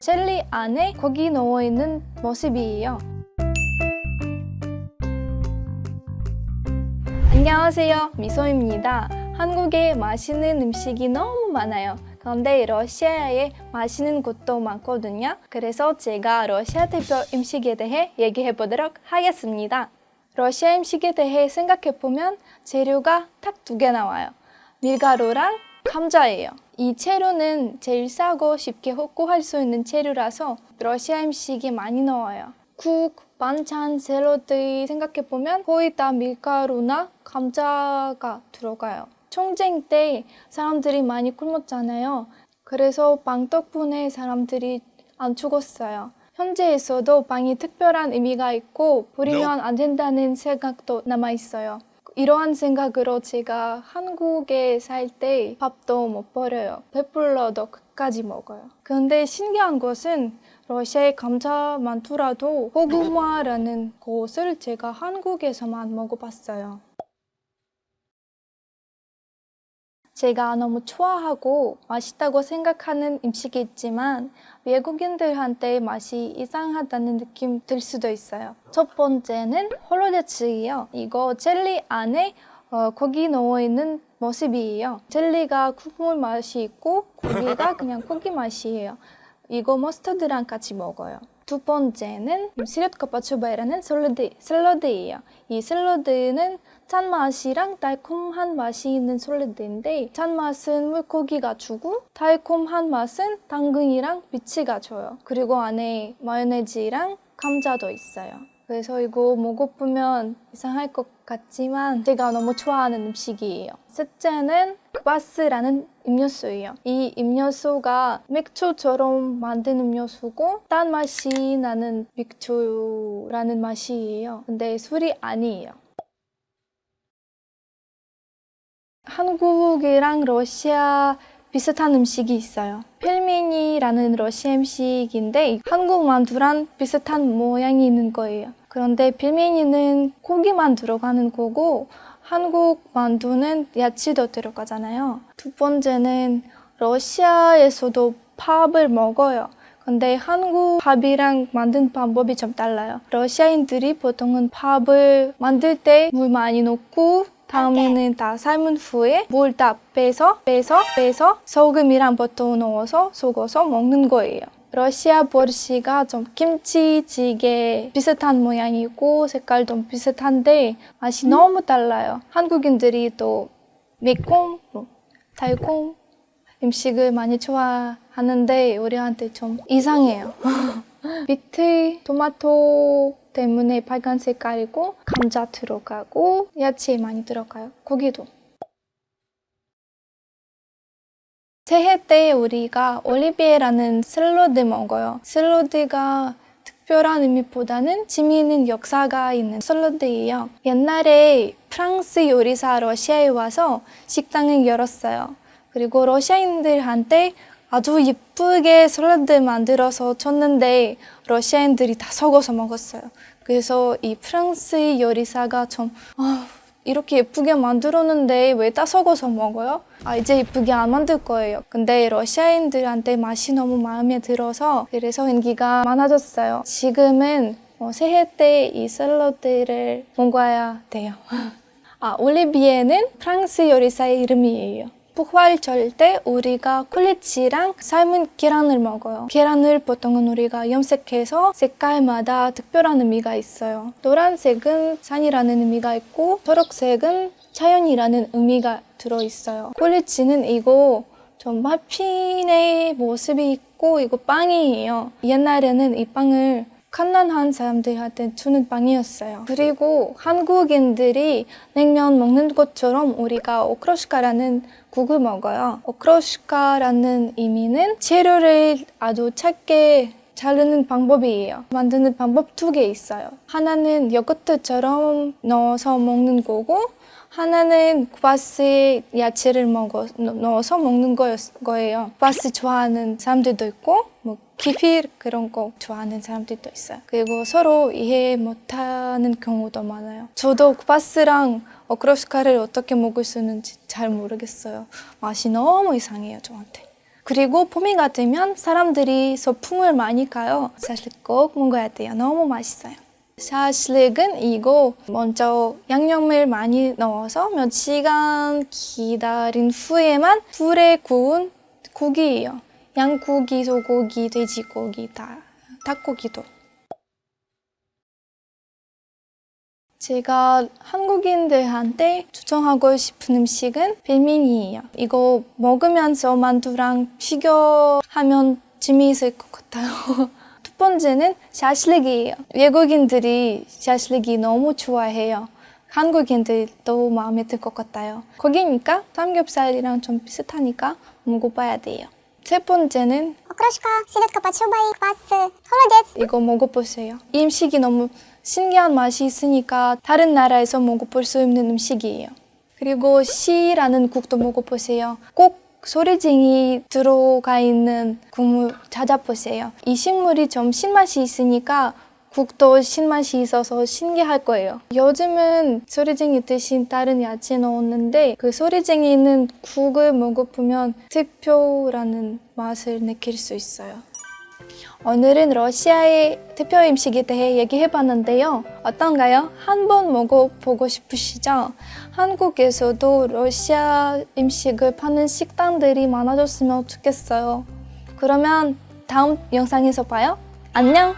젤리 안에 고기 넣어 있는 모습이에요. 안녕하세요, 미소입니다. 한국에 맛있는 음식이 너무 많아요. 그런데 러시아에 맛있는 곳도 많거든요. 그래서 제가 러시아 대표 음식에 대해 얘기해 보도록 하겠습니다. 러시아 음식에 대해 생각해 보면 재료가 딱 2개 나와요. 밀가루랑 감자예요. 이 재료는 제일 싸고 쉽게 구할 수 있는 재료라서 러시아 음식이 많이 넣어요. 국, 반찬, 샐러드 생각해보면 거의 다 밀가루나 감자가 들어가요. 전쟁 때 사람들이 많이 굶었잖아요. 그래서 빵 덕분에 사람들이 안 죽었어요. 현재에서도 빵이 특별한 의미가 있고 버리면 안 된다는 생각도 남아있어요. 이러한 생각으로 제가 한국에 살 때 밥도 못 버려요. 배불러도 끝까지 먹어요. 그런데 신기한 것은 러시아의 감자 많더라도 고구마라는 것을 제가 한국에서만 먹어봤어요. 제가 너무 좋아하고 맛있다고 생각하는 음식이 있지만 외국인들한테 맛이 이상하다는 느낌 들 수도 있어요. 첫 번째는 홀로데츠예요. 이거 젤리 안에 고기 넣어 있는 모습이에요. 젤리가 국물 맛이 있고 고기가 그냥 고기 맛이에요. 이거 머스터드랑 같이 먹어요. 두 번째는 시레트카 파초바이라는 샐러드예요. 이 샐러드는 짠맛이랑 달콤한 맛이 있는 샐러드인데 짠맛은 물고기가 주고 달콤한 맛은 당근이랑 비치가 줘요. 그리고 안에 마요네즈랑 감자도 있어요. 그래서 이거 먹어보면 이상할 것 같지만 제가 너무 좋아하는 음식이에요. 셋째는 크바스라는 음료수예요. 이 음료수가 맥주처럼 만든 음료수고 딴 맛이 나는 맥주라는 맛이에요. 근데 술이 아니에요. 한국이랑 러시아 비슷한 음식이 있어요. 펠미니라는 러시아 음식인데 한국 만두랑 비슷한 모양이 있는 거예요. 그런데 펠미니는 고기만 들어가는 거고 한국 만두는 야채도 들어가잖아요. 두 번째는 러시아에서도 밥을 먹어요. 근데 한국 밥이랑 만든 방법이 좀 달라요. 러시아인들이 보통은 밥을 만들 때 물 많이 넣고 다음에는 다 삶은 후에 물 다 빼서 소금이랑 버터 넣어서 섞어서 먹는 거예요. 러시아 보르시가 좀 김치찌개 비슷한 모양이고 색깔도 비슷한데 맛이 너무 달라요. 한국인들이 또 매콤, 달콤 음식을 많이 좋아하는데 우리한테 좀 이상해요. 밑에 토마토 때문에 빨간 색깔이고 감자 들어가고 야채 많이 들어가요. 고기도. 새해 때 우리가 올리비에라는 샐러드 먹어요. 샐러드가 특별한 의미보다는 재미있는 역사가 있는 샐러드예요. 옛날에 프랑스 요리사 러시아에 와서 식당을 열었어요. 그리고 러시아인들한테 아주 예쁘게 샐러드 만들어서 줬는데 러시아인들이 다 섞어서 먹었어요. 그래서 이 프랑스 요리사가 좀 이렇게 예쁘게 만들었는데 왜 다 섞어서 먹어요? 이제 예쁘게 안 만들 거예요. 근데 러시아인들한테 맛이 너무 마음에 들어서 그래서 인기가 많아졌어요. 지금은 새해 때 이 샐러드를 먹어야 돼요. 올리비에는 프랑스 요리사의 이름이에요. 부활절 때 우리가 퀄리치랑 삶은 계란을 먹어요. 계란을 보통은 우리가 염색해서 색깔마다 특별한 의미가 있어요. 노란색은 산이라는 의미가 있고 초록색은 자연이라는 의미가 들어있어요. 퀄리치는 이거 좀 마핀의 모습이 있고 이거 빵이에요. 옛날에는 이 빵을 갓난한 사람들한테 주는 빵이었어요. 그리고 한국인들이 냉면 먹는 것처럼 우리가 오크로슈카라는 국을 먹어요. 오크로슈카라는 의미는 재료를 아주 작게 자르는 방법이에요. 만드는 방법 2개 있어요. 하나는 요거트처럼 넣어서 먹는 거고 하나는 쿠바스에 야채를 넣어서 먹는 거예요. 쿠바스 좋아하는 사람들도 있고 키필 그런 거 좋아하는 사람들도 있어요. 그리고 서로 이해 못하는 경우도 많아요. 저도 쿠바스랑 오크로슈카를 어떻게 먹을 수 있는지 잘 모르겠어요. 맛이 너무 이상해요, 저한테. 그리고 봄이가 되면 사람들이 소풍을 많이 가요. 샤슬릭 꼭 먹어야 돼요. 너무 맛있어요. 샤슬릭은 이거 먼저 양념을 많이 넣어서 몇 시간 기다린 후에만 불에 구운 고기예요. 양고기, 소고기, 돼지고기, 닭고기도. 제가 한국인들한테 추천하고 싶은 음식은 빌민이에요. 이거 먹으면서 만두랑 비교하면 재미있을 것 같아요. 두 번째는 샤슬릭이에요. 외국인들이 샤슬릭이 너무 좋아해요. 한국인들도 마음에 들 것 같아요. 거기니까 삼겹살이랑 좀 비슷하니까 먹어봐야 돼요. 세 번째는 Окрошка, селедка под шубой, квас, холодец. 이거 먹어보세요. 이 음식이 너무 신기한 맛이 있으니까 다른 나라에서 먹어볼 수 있는 음식이에요. 그리고 시라는 국도 먹어보세요. 꼭 소리쟁이 들어가 있는 국물 찾아보세요. 이 식물이 좀 신맛이 있으니까 국도 신맛이 있어서 신기할 거예요. 요즘은 소리쟁이 대신 다른 야채 넣었는데 그 소리쟁이 있는 국을 먹어보면 특별한 맛을 느낄 수 있어요. 오늘은 러시아의 대표 음식에 대해 얘기해봤는데요. 어떤가요? 한번 먹어보고 싶으시죠? 한국에서도 러시아 음식을 파는 식당들이 많아졌으면 좋겠어요. 그러면 다음 영상에서 봐요. 안녕!